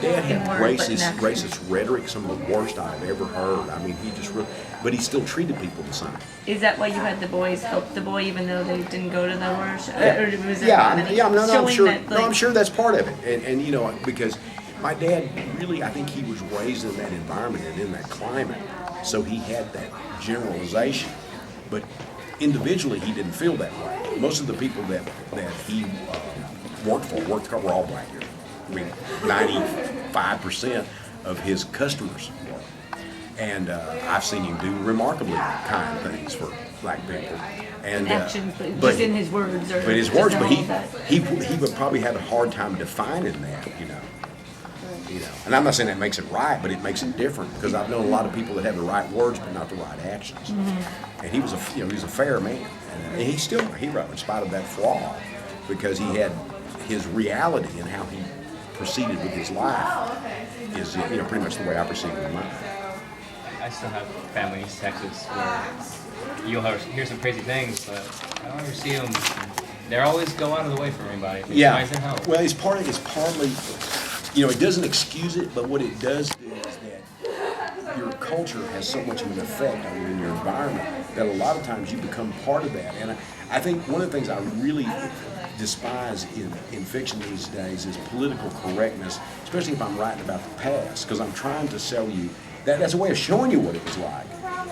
dad had in word, but in racist, action. racist rhetoric, some of the worst I've ever heard. I mean, he just really, but he still treated people the same. Is that why you had the boys help the boy even though they didn't go to the worship? Or was it Yeah, not? yeah, no, I'm Showing sure. that, No, I'm like, sure that's part of it, and you know, because my dad really, I think he was raised in that environment and in that climate, so he had that generalization, but individually he didn't feel that way. Most of the people that he worked for were all black here. I mean, 95% of his customers were, and I've seen him do remarkably kind things for black people. And actions, but just in his words, or but his just words, in but all of that. he would probably have a hard time defining that, you know. And I'm not saying that makes it right, but it makes it different because I've known a lot of people that have the right words but not the right actions. And he was he was a fair man, and he's still a hero in spite of that flaw, because he had his reality and how he proceeded with his life is pretty much the way I proceeded with mine. I still have family in East Texas where you'll hear some crazy things, but I don't ever see them. They always go out of the way for anybody. They tries to help. Well, it's partly, it doesn't excuse it, but what it does do is that your culture has so much of an effect on you in your environment that a lot of times you become part of that. And I think one of the things I really despise in fiction these days is political correctness, especially if I'm writing about the past, because I'm trying to sell you that's a way of showing you what it was like.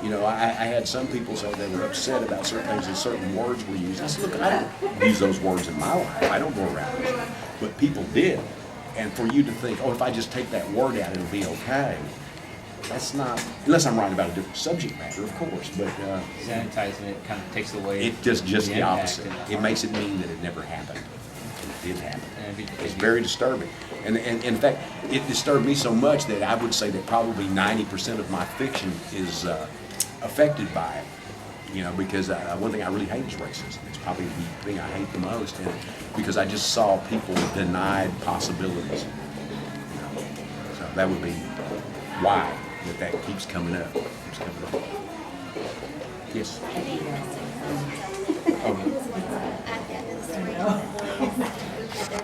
I had some people say they were upset about certain things and certain words were used. I said, look, I don't use those words in my life. I don't go around with them. But people did. And for you to think, if I just take that word out, it'll be okay. That's not, unless I'm writing about a different subject matter, of course. But sanitizing it kind of takes away. It just the impact. opposite. It makes it mean that it never happened. It did happen. It's And very disturbing. And in fact, it disturbed me so much that I would say that probably 90% of my fiction is affected by it. Because one thing I really hate is racism. It's probably the thing I hate the most, and because I just saw people denied possibilities. So that would be why that keeps coming up. Yes. I think